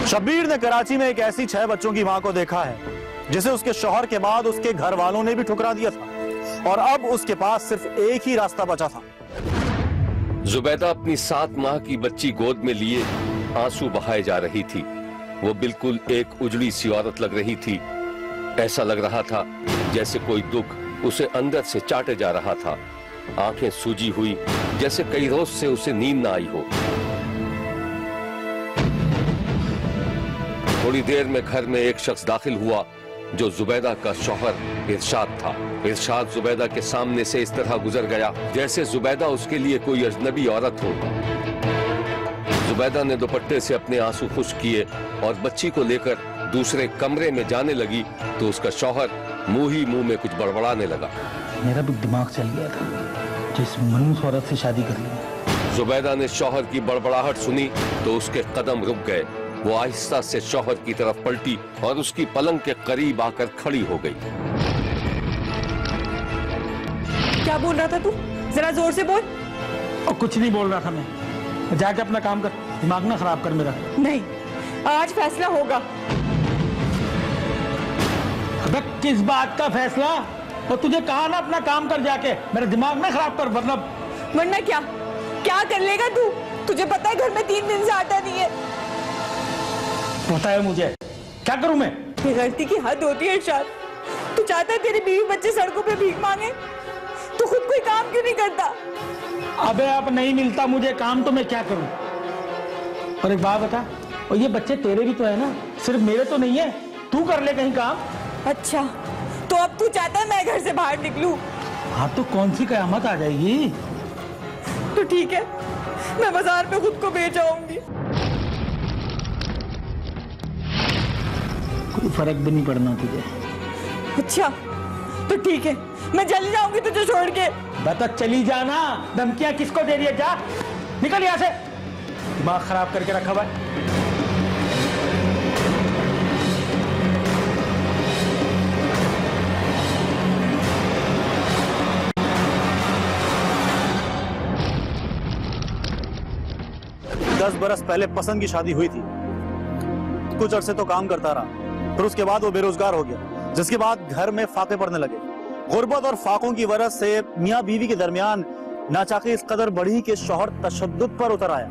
शब्बीर ने कराची में एक ऐसी 6 बच्चों की मां को देखा है जिसे उसके शौहर के बाद उसके घर वालों ने भी ठुकरा दिया था और अब उसके पास सिर्फ एक ही रास्ता बचा था। जुबैदा अपनी 7 माह की बच्ची गोद में लिए आंसू बहाए जा रही थी। वो बिल्कुल एक उजड़ी सी औरत लग रही थी। ऐसा लग रहा था जैसे कोई दुख उसे अंदर से चाटे जा रहा था। आंखें सूजी हुई जैसे कई रोज से उसे नींद ना आई हो। थोड़ी देर में घर में एक शख्स दाखिल हुआ जो जुबैदा का शौहर इरशाद था। इरशाद जुबैदा के सामने से इस तरह गुजर गया जैसे जुबैदा उसके लिए कोई अजनबी औरत हो। जुबैदा ने दुपट्टे से अपने आंसू खुश्क किए और बच्ची को लेकर दूसरे कमरे में जाने लगी तो उसका शौहर मुंह ही मुंह में कुछ बड़बड़ाने लगा। मेरा भी दिमाग चल गया था जिस मनूस औरत से शादी कर ली। जुबैदा ने शौहर की बड़बड़ाहट सुनी तो उसके कदम रुक गए। वो आहिस्ता से शौहर की तरफ पलटी और उसकी पलंग के करीब आकर खड़ी हो गई। क्या बोल रहा था तू? जरा जोर से बोल। और कुछ नहीं बोल रहा था मैं। जाके अपना काम कर, दिमाग ना खराब कर मेरा। नहीं, आज फैसला होगा। अबे किस बात का फैसला? और तुझे कहा ना अपना काम कर जाके, मेरा दिमाग ना खराब कर। वरना क्या क्या कर लेगा तू? तुझे पता है घर में 3 दिन से आटा नहीं है। पता है मुझे, क्या करूं मैं? ये गलती की हद होती है इरशाद। तू चाहता है तेरे बीवी बच्चे सड़कों पे भीख मांगे? तू खुद कोई काम क्यों नहीं करता? अबे अब नहीं मिलता मुझे काम तो मैं क्या करूं? और एक बात बता, और ये बच्चे तेरे भी तो है ना, सिर्फ मेरे तो नहीं है। तू कर ले कहीं काम। अच्छा, तो अब तू चाहता है मैं घर से बाहर निकलूं? हाँ तो कौन सी कयामत आ जाएगी? तो ठीक है, मैं बाजार में खुद को बेच आऊंगी। कोई फर्क भी नहीं पड़ना तुझे। अच्छा तो ठीक है, मैं चली जाऊंगी तुझे छोड़ के। बता चली जाना, धमकियां किसको दे रही है? जा निकल यहाँ से, दिमाग खराब करके रखा हुआ है। 10 बरस पहले पसंद की शादी हुई थी। कुछ अरसे तो काम करता रहा, फिर उसके बाद वो बेरोजगार हो गया, जिसके बाद घर में फाके पड़ने लगे। गुर्बत और फाकों की वजह से मियाँ बीवी के दरमियान नाचाकी इस कदर बढ़ी कि शौहर तशद्दुद पर उतर आया।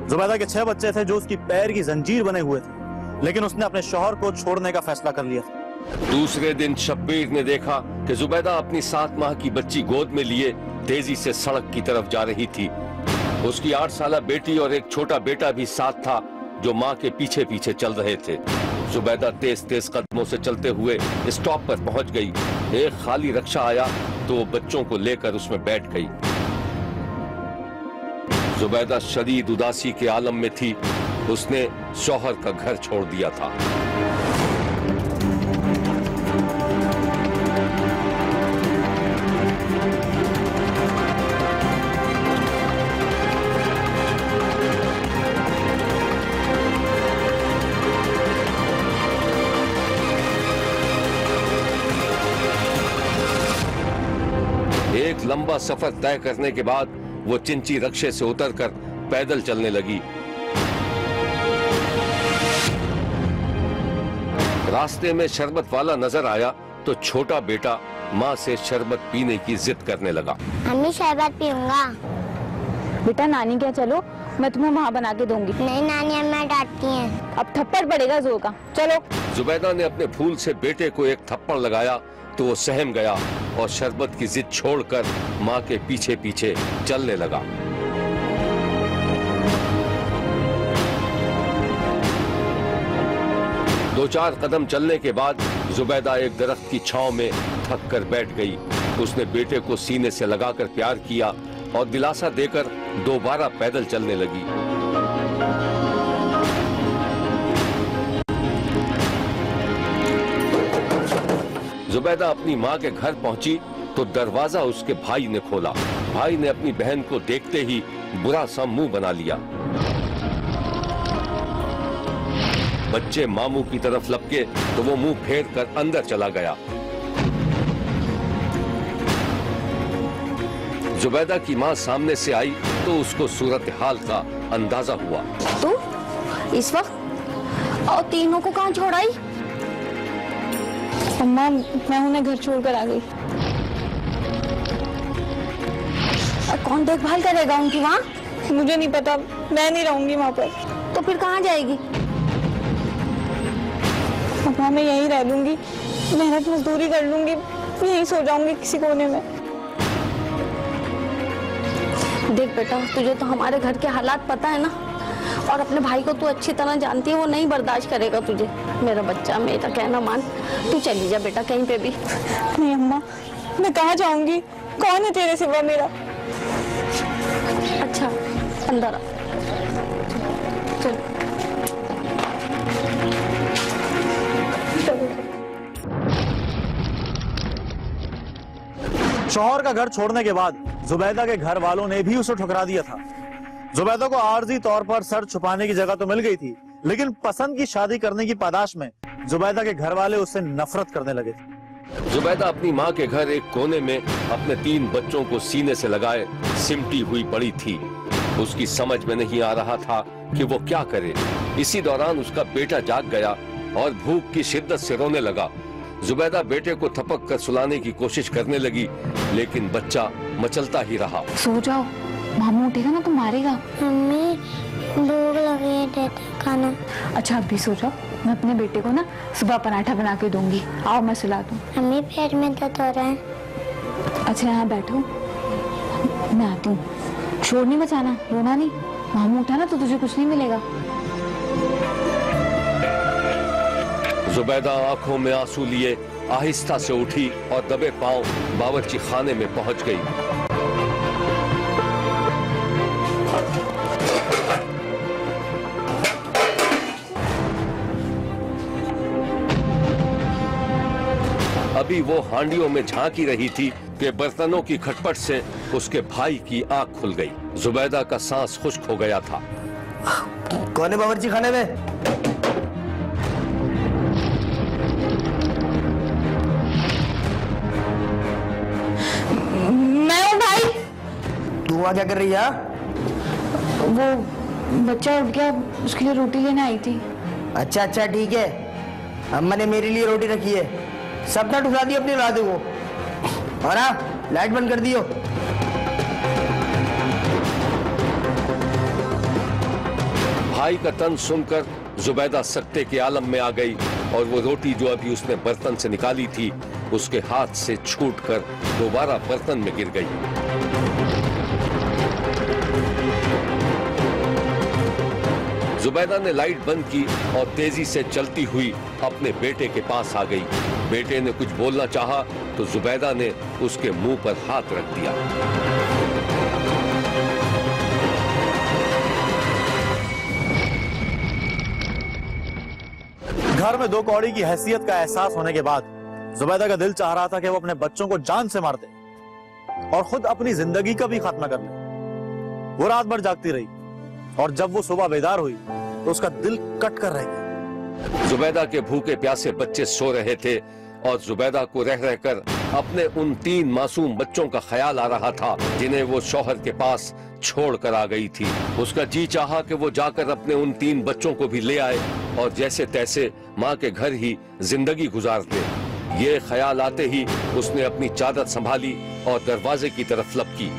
जुबैदा के 6 बच्चे थे जो उसकी पैर की जंजीर बने हुए थे, लेकिन उसने अपने शौहर को छोड़ने का फैसला कर लिया था। दूसरे दिन शब्बीर ने देखा कि जुबैदा अपनी 7 माह की बच्ची गोद में लिए तेजी से सड़क की तरफ जा रही थी। उसकी 8 साला बेटी और एक छोटा बेटा भी साथ था जो माँ के पीछे पीछे चल रहे थे। जुबैदा तेज तेज कदमों से चलते हुए स्टॉप पर पहुंच गई। एक खाली रिक्शा आया तो वो बच्चों को लेकर उसमें बैठ गई। जुबैदा शदीद उदासी के आलम में थी। उसने शौहर का घर छोड़ दिया था। एक लंबा सफर तय करने के बाद वो चिंची रक्शे से उतरकर पैदल चलने लगी। रास्ते में शरबत वाला नजर आया तो छोटा बेटा माँ से शरबत पीने की जिद करने लगा। अम्मी शरबत पीऊंगा। बेटा नानी क्या, चलो मैं तुम्हें वहाँ बना के दूंगी। नहीं नानी, अम्मा डांटती हैं। अब थप्पड़ पड़ेगा जोर का, चलो। जुबैदा ने अपने फूल से बेटे को एक थप्पड़ लगाया तो वो सहम गया और शरबत की जिद छोड़कर माँ के पीछे पीछे चलने लगा। दो चार कदम चलने के बाद जुबैदा एक दरख्त की छांव में थक कर बैठ गई। उसने बेटे को सीने से लगाकर प्यार किया और दिलासा देकर दोबारा पैदल चलने लगी। जुबैदा अपनी माँ के घर पहुंची तो दरवाजा उसके भाई ने खोला। भाई ने अपनी बहन को देखते ही बुरा सा मुंह बना लिया। बच्चे मामू की तरफ लपके तो वो मुंह फेर कर अंदर चला गया। जुबैदा की माँ सामने से आई तो उसको सूरत हाल का अंदाजा हुआ। तू इस वक्त और तीनों को कहाँ छोड़ाई? अम्मा मैं उन्हें घर छोड़कर आ गई। और कौन देखभाल करेगा उनकी वहाँ? मुझे नहीं पता, मैं नहीं रहूंगी वहाँ पर। तो फिर कहाँ जाएगी? अम्मा मैं यहीं रह लूंगी, मेहनत मजदूरी कर लूंगी, यहीं सो जाऊंगी किसी कोने में। देख बेटा, तुझे तो हमारे घर के हालात पता है ना, और अपने भाई को तू अच्छी तरह जानती है, वो नहीं बर्दाश्त करेगा तुझे। मेरा बच्चा, मेरा कहना मान, तू चली जा बेटा कहीं पे भी। नहीं अम्मा, मैं कहाँ जाऊंगी? कौन है तेरे सिवा मेरा? अच्छा अंदर आ, चल। शौहर का घर छोड़ने के बाद जुबैदा के घर वालों ने भी उसे ठुकरा दिया था। जुबैदा को आर्जी तौर पर सर छुपाने की जगह तो मिल गई थी, लेकिन पसंद की शादी करने की पादाश में जुबैदा के घर वाले उससे नफरत करने लगे थे। जुबैदा अपनी माँ के घर एक कोने में अपने 3 बच्चों को सीने से लगाए सिमटी हुई पड़ी थी। उसकी समझ में नहीं आ रहा था कि वो क्या करे। इसी दौरान उसका बेटा जाग गया और भूख की शिद्दत से रोने लगा। जुबैदा बेटे को थपक कर सुलाने की कोशिश करने लगी, लेकिन बच्चा मचलता ही रहा। सो जाओ, मामू उठेगा ना तो मारेगा। मम्मी भूख लगी है, देते खाना। अच्छा अब भी सो जाओ, मैं अपने बेटे को ना सुबह पराठा बना के दूंगी। आओ मैं सुला दूं। मम्मी पेट में दर्द हो रहा है। अच्छा यहाँ बैठो, मैं आती हूँ। शोर नहीं मचाना, रोना नहीं। मामू उठा ना तो तुझे कुछ नहीं मिलेगा। जुबैदा आंखों में आंसू लिए आहिस्ता से उठी और दबे पांव बावर्ची खाने में पहुंच गई। अभी वो हांडियों में झांकी रही थी कि बर्तनों की खटपट से उसके भाई की आंख खुल गई। जुबैदा का सांस खुश्क हो गया था। कौन है बावर्ची खाने में? मैं हूँ भाई। तू वहाँ क्या कर रही है? वो बच्चा उठ गया, उसके लिए रोटी लेने आई थी। अच्छा अच्छा ठीक है, अम्मा ने मेरे लिए रोटी रखी है। सबने ठुकरा दी अपनी औलादों को। और हाँ, लाइट बंद कर दियो। भाई का तंज सुनकर जुबैदा सत्ते के आलम में आ गई और वो रोटी जो अभी उसने बर्तन से निकाली थी उसके हाथ से छूटकर दोबारा बर्तन में गिर गई। जुबैदा ने लाइट बंद की और तेजी से चलती हुई अपने बेटे के पास आ गई। बेटे ने कुछ बोलना चाहा तो जुबैदा ने उसके मुंह पर हाथ रख दिया। घर में 2 कौड़ी की हैसियत का एहसास होने के बाद जुबैदा का दिल चाह रहा था कि वो अपने बच्चों को जान से मार दे और खुद अपनी जिंदगी का भी खात्मा कर ले। वो रात भर जागती रही और जब वो सुबह बेदार हुई तो उसका दिल कट कर रह गया। जुबैदा के भूखे प्यासे बच्चे सो रहे थे और जुबैदा को रह रहकर अपने उन 3 मासूम बच्चों का ख्याल आ रहा था जिन्हें वो शौहर के पास छोड़ कर आ गई थी। उसका जी चाहा कि वो जाकर अपने उन 3 बच्चों को भी ले आए और जैसे तैसे माँ के घर ही जिंदगी गुजार दे। ये ख्याल आते ही उसने अपनी चादर संभाली और दरवाजे की तरफ लपकी।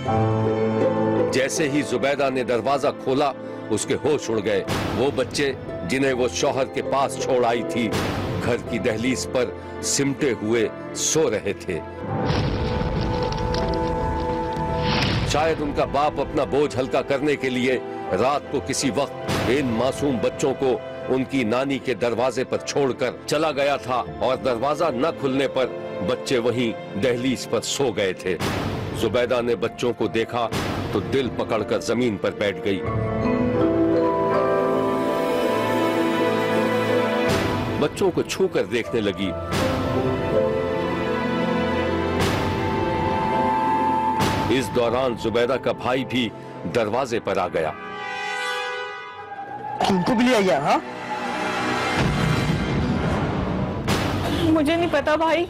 जैसे ही जुबैदा ने दरवाजा खोला उसके होश उड़ गए। वो बच्चे जिन्हें वो शौहर के पास छोड़ आई थी घर की दहलीज पर सिमटे हुए सो रहे थे। शायद उनका बाप अपना बोझ हल्का करने के लिए रात को किसी वक्त इन मासूम बच्चों को उनकी नानी के दरवाजे पर छोड़कर चला गया था और दरवाजा न खुलने पर बच्चे वहीं दहलीज पर सो गए थे। जुबैदा ने बच्चों को देखा तो दिल पकड़कर जमीन पर बैठ गई। बच्चों को छूकर देखने लगी। इस दौरान जुबैदा का भाई भी दरवाजे पर आ गया। तुमको भी ले आया? हाँ, मुझे नहीं पता भाई,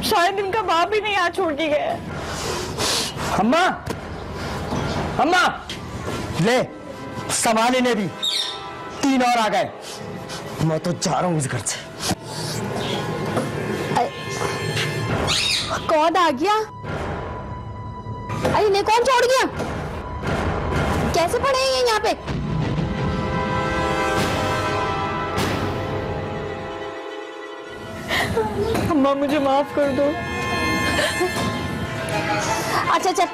शायद इनका बाप ही नहीं यहाँ छोड़ के गया है। अम्मा, अम्मा ले संभाल, इन्हें भी 3 और आ गए। मैं तो जा रहा हूँ इस घर से। कौन आ गया? अरे इन्हें कौन छोड़ गया? कैसे पड़े हैं ये यहाँ पे? अम्मा मुझे माफ कर दो। अच्छा चल,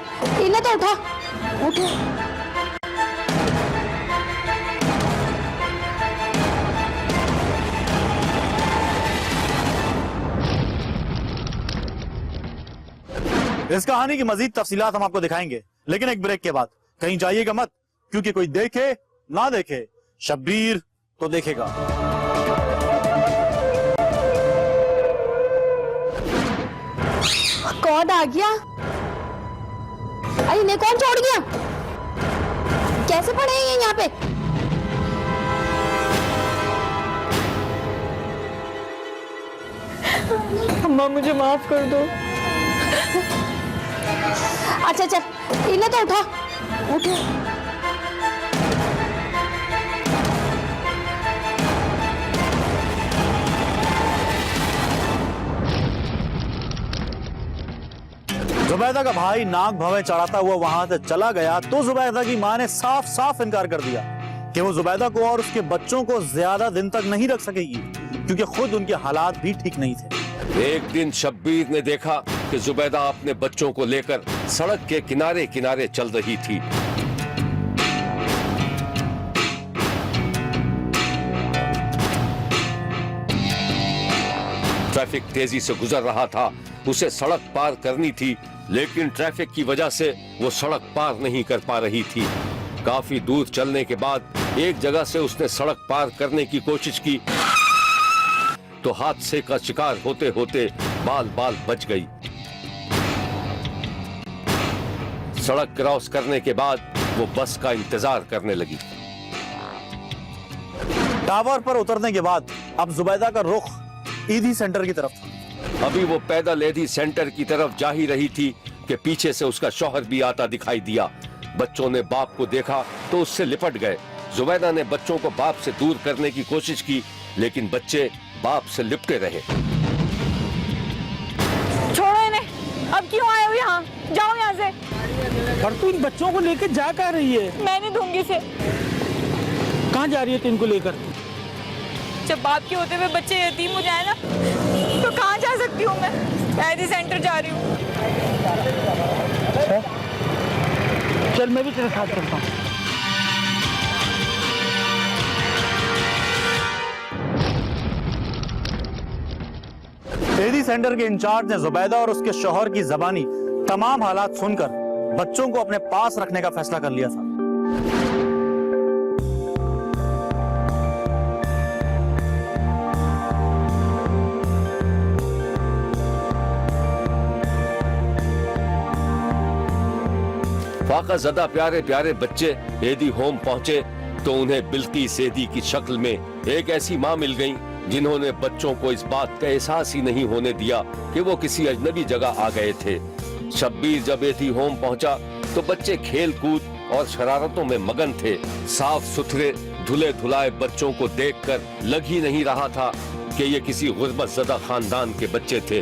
इन्हें तो उठा, उठो। इस कहानी की मजीद तफसीलात हम आपको दिखाएंगे, लेकिन एक ब्रेक के बाद। कहीं जाइएगा मत, क्योंकि कोई देखे ना देखे, शब्बीर तो देखेगा। कौन आ गया? अरे इन्हें कौन छोड़ गया? कैसे पड़े हैं ये यहाँ पे? अम्मा मुझे माफ कर दो। अच्छा चल, इन्हें तो उठा, उठो। जुबैदा का भाई नाक भवें चढ़ाता हुआ वहां से चला गया तो जुबैदा की मां ने साफ साफ इनकार कर दिया कि वो जुबैदा को और उसके बच्चों को ज्यादा दिन तक नहीं रख सकेगी, क्योंकि खुद उनके हालात भी ठीक नहीं थे। एक दिन शब्बीर ने देखा कि जुबैदा अपने बच्चों को लेकर सड़क के किनारे किनारे चल रही थी। ट्रैफिक तेजी से गुजर रहा था, उसे सड़क पार करनी थी, लेकिन ट्रैफिक की वजह से वो सड़क पार नहीं कर पा रही थी। काफी दूर चलने के बाद एक जगह से उसने सड़क पार करने की कोशिश की तो हादसे का शिकार होते होते बाल बाल बच गई। सड़क क्रॉस करने के बाद वो बस का इंतजार करने लगी। टावर पर उतरने के बाद अब जुबैदा का रुख ईदी सेंटर की तरफ था। अभी वो पैदल एधी सेंटर की तरफ जा ही रही थी कि पीछे से उसका शौहर भी आता दिखाई दिया। बच्चों ने बाप को देखा तो उससे लिपट गए। जुबैदा ने बच्चों को बाप से दूर करने की कोशिश की, लेकिन बच्चे बाप से लिपटे रहे। छोड़ो इन्हें, अब क्यों आए हो यहाँ? जाओ यहाँ से। पर तू इन बच्चों को लेकर जा कहाँ रही है? मैं नहीं दूंगी से। कहाँ जा रही है तू इनको लेकर? जब बाप के होते हुए बच्चे यतीम हो जाए ना, तो कहाँ जा सकती हूँ मैं? एडी सेंटर जा रही हूँ। चल मैं भी तेरे साथ चलता हूँ। एडी सेंटर के इंचार्ज ने जुबैदा और उसके शौहर की जबानी तमाम हालात सुनकर बच्चों को अपने पास रखने का फैसला कर लिया था। फाका ज़दा प्यारे प्यारे बच्चे एदी होम पहुंचे तो उन्हें बिल्किस एदी की शक्ल में एक ऐसी माँ मिल गई जिन्होंने बच्चों को इस बात का एहसास ही नहीं होने दिया कि वो किसी अजनबी जगह आ गए थे। शब्बीर जब एदी होम पहुंचा तो बच्चे खेल कूद और शरारतों में मगन थे। साफ सुथरे धुले धुलाए बच्चों को देखकर लग ही नहीं रहा था कि ये किसी गुर्बत ज़दा खानदान के बच्चे थे।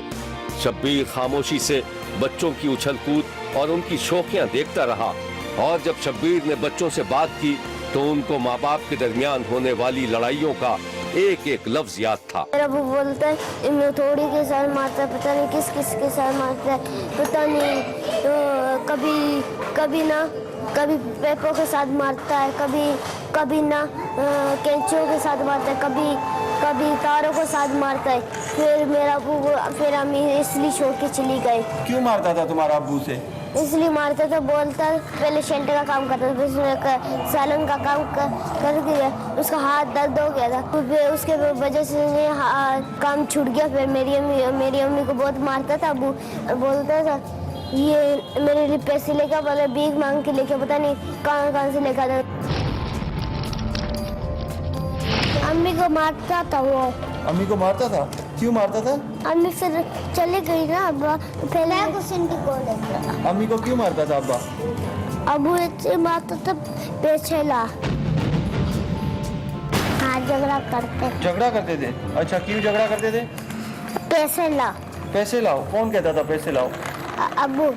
शब्बीर खामोशी से बच्चों की उछल कूद और उनकी शौकियां देखता रहा, और जब शब्बीर ने बच्चों से बात की तो उनको माँ बाप के दरमियान होने वाली लड़ाइयों का एक एक लफ्ज याद था। मेरा वो बोलता है इन्हें थोड़ी के साथ मारता है, पता नहीं किस किस के साथ मारता है, पता नहीं। तो कभी पेपो के साथ मारता है, कभी ना कैंचियों के साथ मारता है, कभी तारों के साथ मारता है। फिर अम्मी इसलिए छोड़ के चली गई। क्यों मारता था तुम्हारा अब्बू से? इसलिए मारता था, बोलता पहले शेल्टर का काम करता था, फिर उसने सालन का काम कर दिया, उसका हाथ दर्द हो गया था, फिर उसके वजह से काम छूट गया। फिर मेरी अम्मी को बहुत मारता था। अब्बू बोलता था ये मेरे लिए पैसे लेकर, बोले भीख मांग के लेके, पता नहीं कहाँ से लेकर था। अम्मी को मारता था वो। अम्मी को मारता था? क्यों मारता था? अम्मी फिर चली गई ना अब्बा, पहले अम्मी को क्यों मारता था अब्बा? अबू इतनी मारता था पेछेला। हाँ झगड़ा करते। झगड़ा करते थे? अच्छा, क्यों झगड़ा करते थे? पैसे ला। पैसे लाओ? कौन कहता था पैसे लाओ? अबू।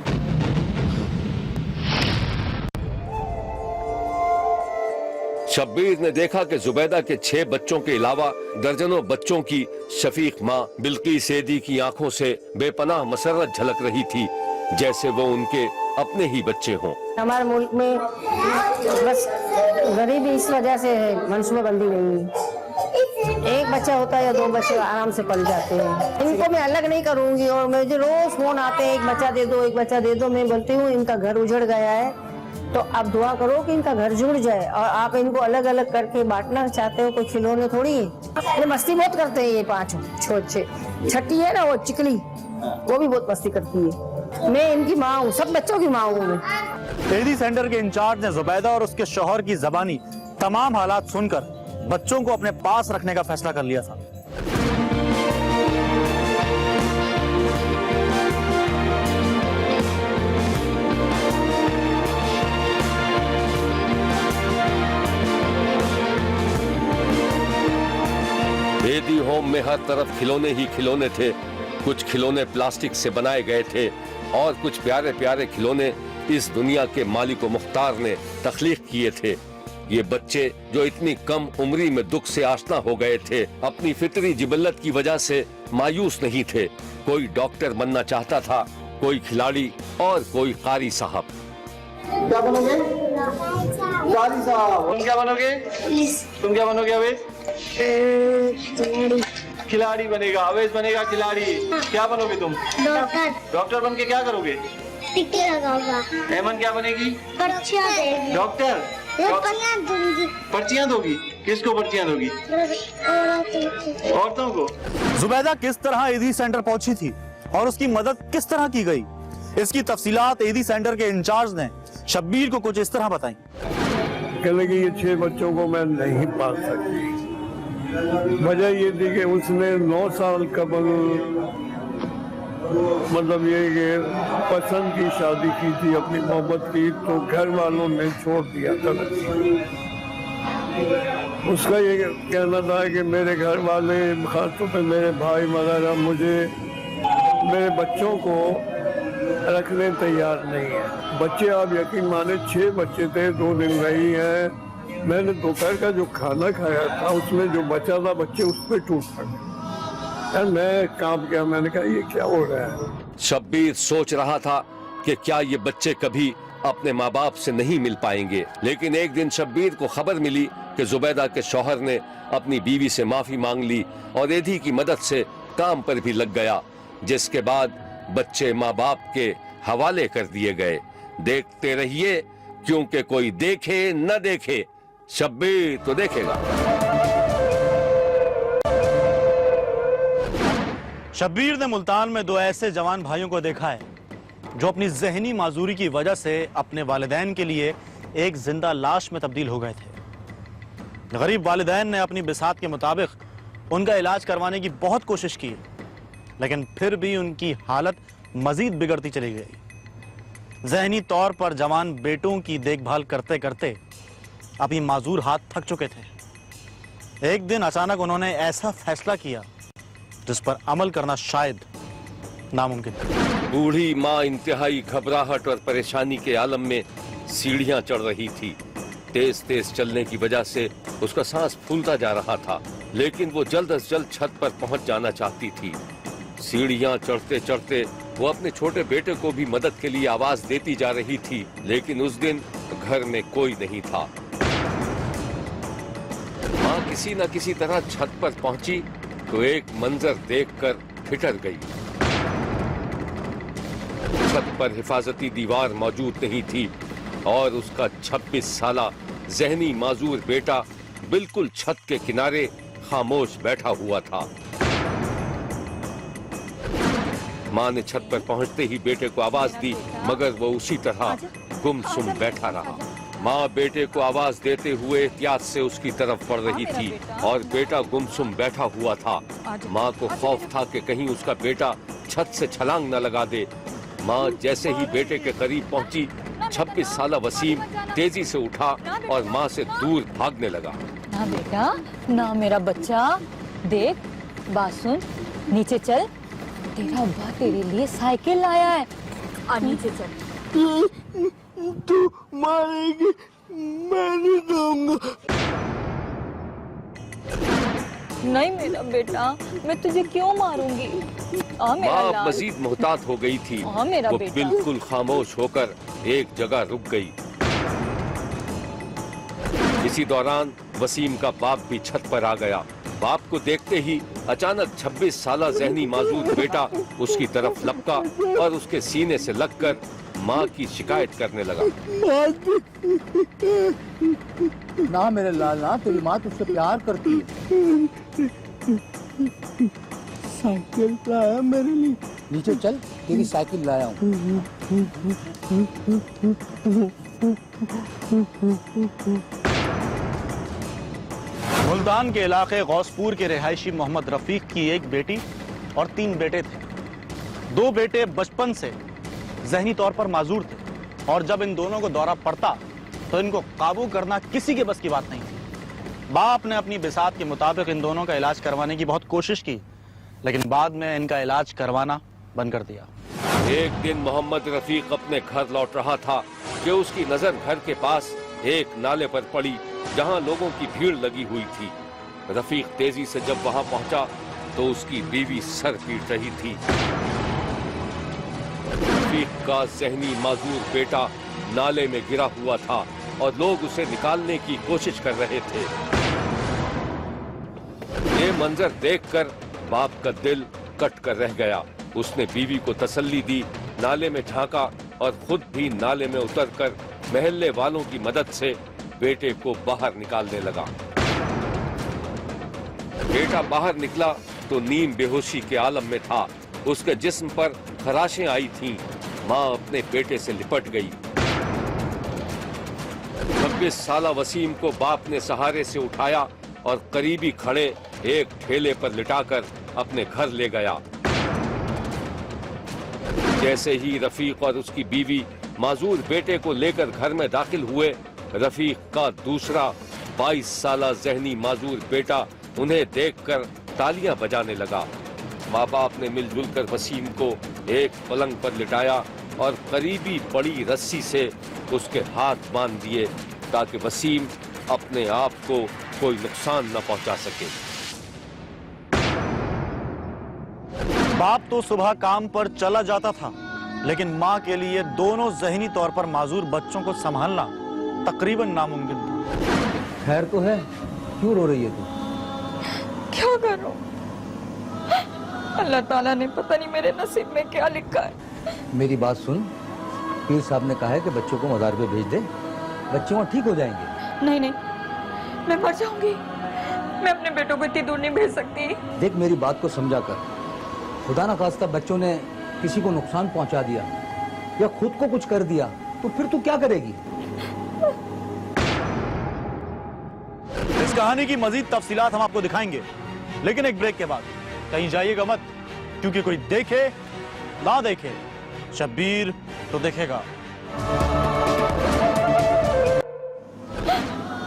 शब्बीर ने देखा कि जुबैदा के 6 बच्चों के अलावा दर्जनों बच्चों की शफीक माँ बिल्किस सेदी की आंखों से बेपनाह मसरत झलक रही थी, जैसे वो उनके अपने ही बच्चे हों। हमारे मुल्क में बस गरीबी इस वजह से है, मनसूबाबंदी नहीं है। एक बच्चा होता है या 2 बच्चे आराम से पल जाते हैं। इनको मैं अलग नहीं करूंगी और मुझे रोज फोन आते हैं, एक बच्चा दे दो, एक बच्चा दे दो। मैं बोलती हूँ इनका घर उजड़ गया है, तो आप दुआ करो कि इनका घर जुड़ जाए। और आप इनको अलग अलग करके बांटना चाहते हो, कोई खिलौने थोड़ी। ये मस्ती बहुत करते हैं ये 5 छोटे। छठी है ना वो चिकली, वो भी बहुत मस्ती करती है। मैं इनकी माँ हूँ, सब बच्चों की माँ हूँ मैं। एदी सेंटर के इंचार्ज ने जुबैदा और उसके शौहर की जबानी तमाम हालात सुनकर बच्चों को अपने पास रखने का फैसला कर लिया था। एदी होम में हर तरफ खिलौने ही खिलौने थे। कुछ खिलौने प्लास्टिक से बनाए गए थे और कुछ प्यारे प्यारे खिलौने इस दुनिया के मालिक मुख्तार ने तख्लीक किए थे। ये बच्चे जो इतनी कम उम्री में दुख से आशना हो गए थे, अपनी फितरी जिबल्लत की वजह से मायूस नहीं थे। कोई डॉक्टर बनना चाहता था, कोई खिलाड़ी और कोई कारी साहब। क्या बनोगे? कारी साहब। तुम क्या बनोगे? तुम क्या बनोगे अवेश? खिलाड़ी बनेगा। अवेश बनेगा खिलाड़ी। क्या बनोगे तुम? डॉक्टर। डॉक्टर बन के क्या करोगे? टिक्के लगाऊंगा। एमन क्या बनेगी? पर्चियां देगी। डॉक्टर। पर्चियां दूंगी। पर्चियां दोगी? किसको पर्चियां दोगी? औरतों को। जुबैदा किस तरह एदी सेंटर पहुंची थी और उसकी मदद किस तरह की गई, इसकी तफसीलात एदी सेंटर के इंचार्ज ने शब्बीर को कुछ इस तरह बताई। कहने कि ये 6 बच्चों को मैं नहीं पाल सकती। वजह ये थी कि उसने 9 साल कबल मतलब ये कि पसंद की शादी की थी, अपनी मोहब्बत की, तो घर वालों ने छोड़ दिया था। उसका ये कहना था कि मेरे घर वाले, खासतौर पे मेरे भाई वगैरह, मुझे मेरे बच्चों को रखने तैयार नहीं है। बच्चे आप यकीन माने 6 बच्चे थे, 2 दिन रही हैं। मैंने दोपहर का जो खाना खाया था उसमें जो बचा था बच्चे उस पर टूट पड़े। मैं कांप गया, मैंने कहा ये क्या हो रहा है। शब्बीर सोच रहा था कि क्या ये बच्चे कभी अपने माँ बाप से नहीं मिल पाएंगे, लेकिन एक दिन शब्बीर को खबर मिली कि जुबैदा के शौहर ने अपनी बीवी से माफी मांग ली और एदी की मदद से काम पर भी लग गया, जिसके बाद बच्चे माँ बाप के हवाले कर दिए गए। देखते रहिए, क्योंकि कोई देखे न देखे, शब्बीर तो देखेगा। शब्बीर ने मुल्तान में 2 ऐसे जवान भाइयों को देखा है जो अपनी जहनी माजूरी की वजह से अपने वालिदैन के लिए एक जिंदा लाश में तब्दील हो गए थे। गरीब वालिदैन ने अपनी बिसात के मुताबिक उनका इलाज करवाने की बहुत कोशिश की, लेकिन फिर भी उनकी हालत मजीद बिगड़ती चली गई। जहनी तौर पर जवान बेटों की देखभाल करते करते अभी माजूर हाथ थक चुके थे। एक दिन अचानक उन्होंने ऐसा फैसला किया जिस पर अमल करना शायद नामुमकिन था। बूढ़ी माँ इंतहाई घबराहट और परेशानी के आलम में सीढ़ियां चढ़ रही थी। तेज तेज चलने की वजह से उसका सांस फूलता जा रहा था, लेकिन वो जल्द से जल्द छत पर पहुंच जाना चाहती थी। सीढ़ियां चढ़ते चढ़ते वो अपने छोटे बेटे को भी मदद के लिए आवाज देती जा रही थी, लेकिन उस दिन घर में कोई नहीं था। माँ किसी न किसी तरह छत पर पहुंची तो एक मंजर देखकर ठिठर गई। छत पर हिफाजती दीवार मौजूद नहीं थी और उसका 26 साला जहनी माजूर बेटा बिल्कुल छत के किनारे खामोश बैठा हुआ था। माँ ने छत पर पहुंचते ही बेटे को आवाज दी, मगर वो उसी तरह गुमसुम बैठा रहा। माँ बेटे को आवाज देते हुए एहतियात से उसकी तरफ बढ़ रही थी और बेटा गुमसुम बैठा हुआ था। माँ को खौफ था कि कहीं उसका बेटा छत से छलांग न लगा दे। माँ जैसे ही बेटे के करीब पहुंची, 26 साला वसीम तेजी से उठा और माँ से दूर भागने लगा। ना बेटा, ना मेरा बच्चा। देख, बात सुन, नीचे चल। तेरा अब्बा तेरे लिए साइकिल लाया है। आ नीचे चल। तू मारेगी, मैं नहीं दूंगा। नहीं मेरा बेटा, मैं तुझे क्यों मारूंगी? आ मेरा माँ लाल। मजीद मोहतात हो गई थी। हाँ मेरा वो बेटा। बिल्कुल खामोश होकर एक जगह रुक गई। इसी दौरान वसीम का बाप भी छत पर आ गया। बाप को देखते ही अचानक 26 साला ज़हनी माजूर बेटा उसकी तरफ लपका और उसके सीने से लगकर माँ की शिकायत करने लगा। ना मेरे लाल ना, तेरी माँ तुझसे प्यार करती है। साइकिल लाया मेरे लिए। नीचे चल, तेरी साइकिल लाया हूँ। मुल्तान के इलाके गौसपुर के रिहायशी मोहम्मद रफीक की एक बेटी और 3 बेटे थे। 2 बेटे बचपन से ज़हनी तौर पर माजूर थे और जब इन दोनों को दौरा पड़ता तो इनको काबू करना किसी के बस की बात नहीं थी। बाप ने अपनी बिसात के मुताबिक इन दोनों का इलाज करवाने की बहुत कोशिश की, लेकिन बाद में इनका इलाज करवाना बंद कर दिया। एक दिन मोहम्मद रफीक अपने घर लौट रहा था कि उसकी नजर घर के पास एक नाले पर पड़ी जहां लोगों की भीड़ लगी हुई थी। रफीक तेजी से जब वहां पहुंचा तो उसकी बीवी सर पीट रही थी। रफीक का ज़हनी माजूर बेटा नाले में गिरा हुआ था और लोग उसे निकालने की कोशिश कर रहे थे। ये मंजर देखकर बाप का दिल कट कर रह गया। उसने बीवी को तसल्ली दी, नाले में झांका और खुद भी नाले में उतरकर महल्ले वालों की मदद से बेटे को बाहर निकालने लगा। बेटा बाहर निकला तो नीम बेहोशी के आलम में था। उसके जिस्म पर खराशें आई थीं। माँ अपने बेटे से लिपट गई। 26 साला वसीम को बाप ने सहारे से उठाया और करीबी खड़े एक ठेले पर लिटाकर अपने घर ले गया। जैसे ही रफीक और उसकी बीवी माजूर बेटे को लेकर घर में दाखिल हुए, रफीक का दूसरा 22 साला ज़हनी माजूर बेटा उन्हें देखकर तालियां बजाने लगा। माँ बाप ने मिलजुल कर वसीम को एक पलंग पर लिटाया और करीबी बड़ी रस्सी से उसके हाथ बांध दिए ताकि वसीम अपने आप को कोई नुकसान न पहुंचा सके। बाप तो सुबह काम पर चला जाता था, लेकिन माँ के लिए दोनों ज़हनी तौर पर माजूर बच्चों को संभालना तकरीबन नामुमकिन था। खैर तो है, क्यों रो रही है तू? क्या करूं? अल्लाह ताला ने पता नहीं मेरे नसीब में क्या लिखा है। मेरी बात सुन, पीर साहब ने कहा है कि बच्चों को मज़ार पे भेज दे, बच्चे वहाँ ठीक हो जाएंगे। नहीं नहीं, मैं मर जाऊंगी। मैं अपने बेटों को इतनी दूर नहीं भेज सकती। देख मेरी बात को समझा कर, खुदा न खास्ता बच्चों ने किसी को नुकसान पहुंचा दिया या खुद को कुछ कर दिया तो फिर तू क्या करेगी? इस कहानी की मजीद तफसीलात हम आपको दिखाएंगे, लेकिन एक ब्रेक के बाद। कहीं जाइएगा मत, क्योंकि कोई देखे ना देखे, शब्बीर तो देखेगा।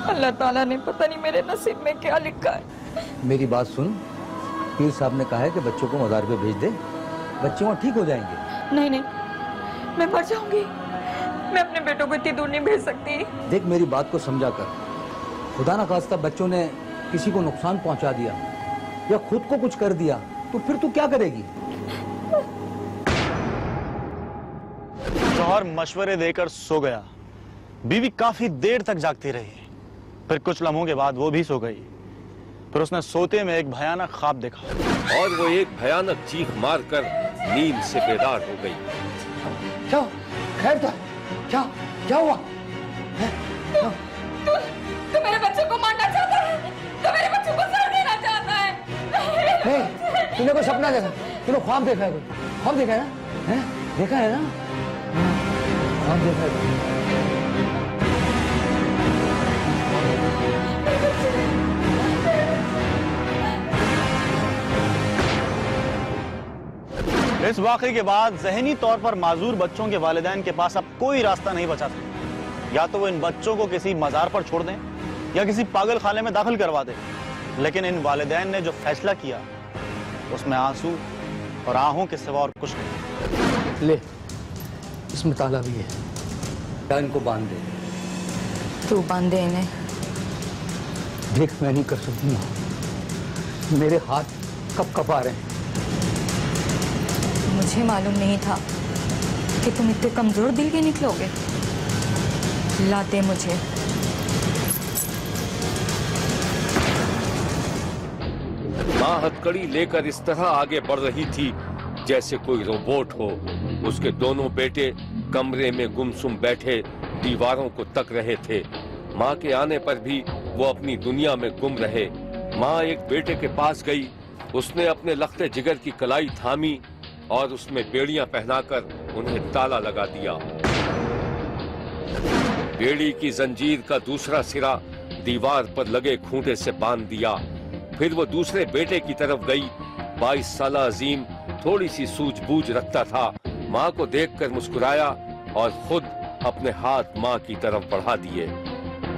अल्लाह ताला ने पता नहीं मेरे नसीब में क्या लिखा है। मेरी बात सुन, पीर साहब ने कहा है कि बच्चों को मज़ार पे भेज दे, बच्चे वहाँ ठीक हो जाएंगे। नहीं नहीं, मैं मर जाऊंगी। मैं अपने बेटों को इतनी दूर नहीं भेज सकती। देख मेरी बात को समझा कर, खुदा न खास्ता बच्चों ने किसी को नुकसान पहुंचा दिया या खुद को कुछ कर दिया तो फिर तू क्या करेगी? शौहर मशवरे देकर सो गया। बीवी काफी देर तक जागती रही। फिर कुछ लम्हों के बाद वो भी सो गई। फिर उसने सोते में एक भयानक ख्वाब देखा और वो एक भयानक चीख मारकर नींद से बेदार हो गई। क्या खैर था? क्या क्या हुआ? तू मेरे बच्चों को मारना चाहता है? तू मेरे बच्चों को सर देना चाहता है? नहीं, तूने कोई सपना देखा? तूने ख्वाब देखा है? कोई ख्वाब देखा है ना? हैं? देखा है ना? ख्वाब देखा है। इस वाक़े के बाद ज़हनी तौर पर माजूर बच्चों के वालिदैन के पास अब कोई रास्ता नहीं बचा था। या तो वो इन बच्चों को किसी मज़ार पर छोड़ दें या किसी पागल खाने में दाखिल करवा दे, लेकिन इन वालिदैन ने जो फैसला किया उसमें आंसू और आहों के सिवा और कुछ नहीं। ले, इसमें ताला भी है, या इनको बांध दे। तू बांध दे इन्हें। देख, मैं नहीं कर सकती ना, मेरे हाथ कब कब आ रहे हैं। मुझे मालूम नहीं था कि तुम इतने कमजोर दिल के निकलोगे। ला दे मुझे। माँ हथकड़ी लेकर इस तरह आगे बढ़ रही थी जैसे कोई रोबोट हो। उसके दोनों बेटे कमरे में गुमसुम बैठे दीवारों को तक रहे थे। माँ के आने पर भी वो अपनी दुनिया में गुम रहे। माँ एक बेटे के पास गई, उसने अपने लखते जिगर की कलाई थामी और उसमें बेड़ियां पहनाकर उन्हें ताला लगा दिया। बेड़ी की जंजीर का दूसरा सिरा दीवार पर लगे खूंटे से बांध दिया। फिर वो दूसरे बेटे की तरफ गई। 22 साला अजीम थोड़ी सी सूझबूझ रखता था। माँ को देखकर मुस्कुराया और खुद अपने हाथ माँ की तरफ बढ़ा दिए।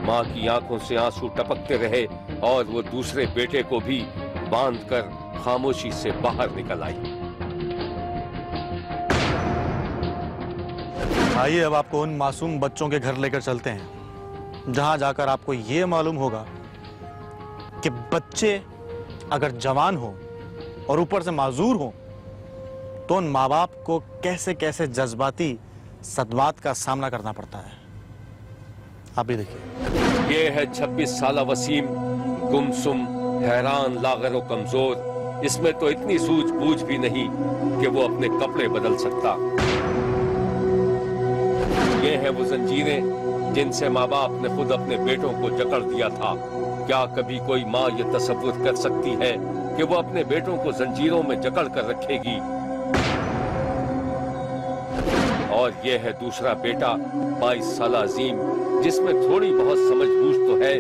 माँ की आंखों से आंसू टपकते रहे और वो दूसरे बेटे को भी बांधकर खामोशी से बाहर निकल आई। आइए अब आपको उन मासूम बच्चों के घर लेकर चलते हैं, जहां जाकर आपको ये मालूम होगा कि बच्चे अगर जवान हो और ऊपर से माजूर हो तो उन माँ बाप को कैसे कैसे जज्बाती सदमात का सामना करना पड़ता है। आप भी देखिए। ये है 26 साला वसीम, गुमसुम, हैरान, लागर और कमजोर। इसमें तो इतनी सूझबूझ भी नहीं कि वो अपने कपड़े बदल सकता। ये है वो जंजीरें जिनसे माँ बाप ने खुद अपने बेटों को जकड़ दिया था। क्या कभी कोई माँ ये तसव्वुर कर सकती है कि वो अपने बेटों को जंजीरों में जकड़ कर रखेगी? और ये है दूसरा बेटा 22 साला अजीम, जिसमें थोड़ी बहुत समझबूझ तो है,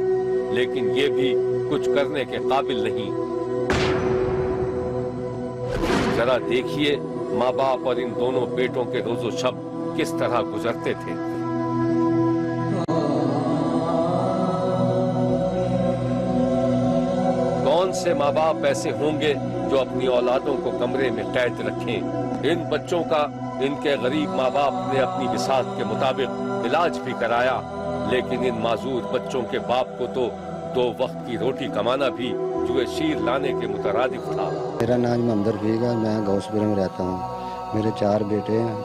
लेकिन ये भी कुछ करने के काबिल नहीं। जरा देखिए माँ बाप और इन दोनों बेटों के रोजो शब किस तरह गुजरते थे। कौन से माँ बाप ऐसे होंगे जो अपनी औलादों को कमरे में कैद रखें? इन बच्चों का इनके गरीब माँ बाप ने अपनी बिसात के मुताबिक इलाज भी कराया, लेकिन इन माजूर बच्चों के बाप को तो 2 वक्त की रोटी कमाना भी जुए शीर लाने के मुतरादिफ था। मेरा नाम मोहम्मद रफीक है, मैं गौसपुर में रहता हूँ। मेरे 4 बेटे हैं,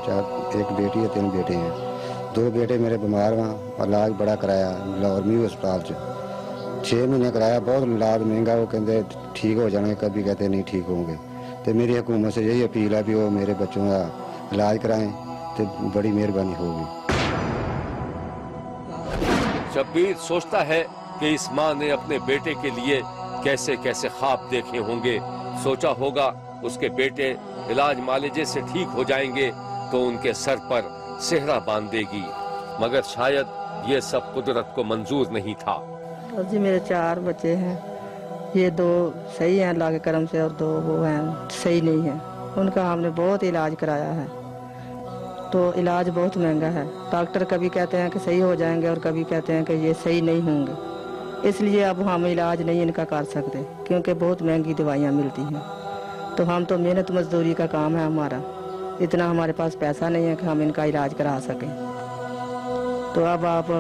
एक बेटी है, 3 बेटे हैं। 2 बेटे मेरे बीमार वहाँ इलाज बड़ा कराया लाहौर में अस्पताल 6 महीने कराया। बहुत इलाज महंगा, वो कहते ठीक हो जाएंगे, कभी कहते नहीं ठीक होंगे। तो मेरी हुकूमत से यही अपील है कि वो मेरे बच्चों का इलाज कराएं तो बड़ी मेहरबानी होगी। शब्बीर सोचता है कि इस माँ ने अपने बेटे के लिए कैसे कैसे ख्वाब देखे होंगे। सोचा होगा उसके बेटे इलाज मालिजे से ठीक हो जाएंगे तो उनके सर पर सेहरा बांध देगी, मगर शायद ये सब कुदरत को मंजूर नहीं था। जी मेरे 4 बच्चे हैं, ये 2 सही हैं अल्लाह के करम से और 2 वो हैं सही नहीं हैं। उनका हमने बहुत इलाज कराया है, तो इलाज बहुत महंगा है। डॉक्टर कभी कहते हैं कि सही हो जाएंगे और कभी कहते हैं कि ये सही नहीं होंगे। इसलिए अब हम इलाज नहीं इनका कर सकते, क्योंकि बहुत महंगी दवाइयाँ मिलती हैं। तो हम तो मेहनत मजदूरी का काम है हमारा, इतना हमारे पास पैसा नहीं है कि हम इनका इलाज करा सकें। तो अब आप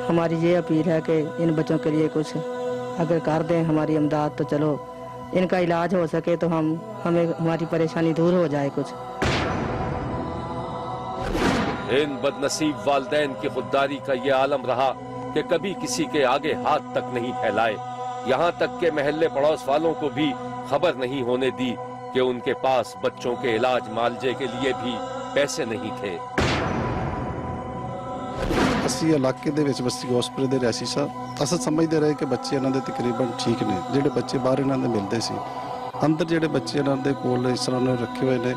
हमारी ये अपील है कि इन बच्चों के लिए कुछ अगर कर दें हमारी इमदाद, तो चलो इनका इलाज हो सके तो हमें हमारी परेशानी दूर हो जाए कुछ। इन बदनसीब वालिदैन की खुददारी का ये आलम रहा कि कभी किसी के आगे हाथ तक नहीं फैलाए। यहाँ तक के महल्ले पड़ोस वालों को भी खबर नहीं होने दी कि उनके पास बच्चों के इलाज मालजे के लिए भी पैसे नहीं थे। ਅਸੀਂ ਇਲਾਕੇ ਦੇ ਵਿੱਚ ਬਸਤੀ ਹਸਪਤਾਲ ਦੇ ਰਹਿਸੀ ਸਾਹਿਬ ਅਸਲ ਸਮਝਦੇ ਰਹੇ ਕਿ ਬੱਚੇ ਇਹਨਾਂ ਦੇ ਤਕਰੀਬਨ ਠੀਕ ਨੇ। ਜਿਹੜੇ ਬੱਚੇ ਬਾਹਰ ਇਹਨਾਂ ਦੇ ਮਿਲਦੇ ਸੀ, ਅੰਦਰ ਜਿਹੜੇ ਬੱਚੇ ਇਹਨਾਂ ਦੇ ਕੋਲ ਇਸ ਤਰ੍ਹਾਂ ਨਾਲ ਰੱਖੇ ਹੋਏ ਨੇ,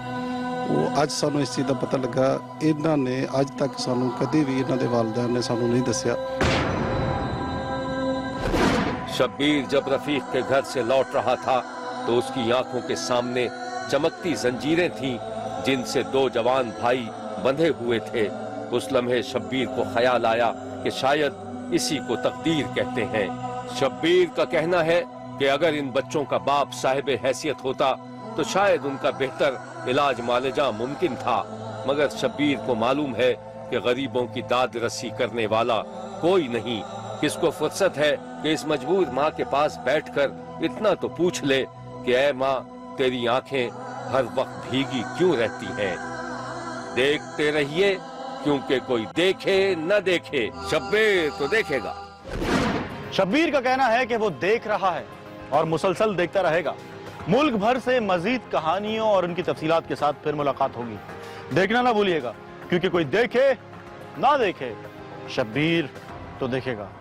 ਉਹ ਅੱਜ ਸਾਨੂੰ ਇਸ ਚੀਜ਼ ਦਾ ਪਤਾ ਲੱਗਾ। ਇਹਨਾਂ ਨੇ ਅੱਜ ਤੱਕ ਸਾਨੂੰ ਕਦੇ ਵੀ ਇਹਨਾਂ ਦੇ ਵਾਲਿदैन ਨੇ ਸਾਨੂੰ नहीं ਦੱਸਿਆ। शब्बीर जब रफीक के घर से लौट रहा था तो उसकी आंखों के सामने चमकती जंजीरें थीं जिनसे 2 जवान भाई बंधे हुए थे। उस लम्हे शब्बीर को ख्याल आया कि शायद इसी को तकदीर कहते हैं। शब्बीर का कहना है कि अगर इन बच्चों का बाप साहिब हैसियत होता तो शायद उनका बेहतर इलाज मालजा मुमकिन था, मगर शब्बीर को मालूम है कि गरीबों की दाद रस्सी करने वाला कोई नहीं। किसको फुर्सत है कि इस मजबूर माँ के पास बैठकर इतना तो पूछ ले कि ऐ माँ, तेरी आंखें हर वक्त भीगी क्यों रहती हैं? देखते रहिए, क्योंकि कोई देखे न देखे, शब्बीर तो देखेगा। शब्बीर का कहना है कि वो देख रहा है और मुसलसल देखता रहेगा। मुल्क भर से मजीद कहानियों और उनकी तफसीलात के साथ फिर मुलाकात होगी। देखना ना भूलिएगा, क्योंकि कोई देखे ना देखे, शब्बीर तो देखेगा।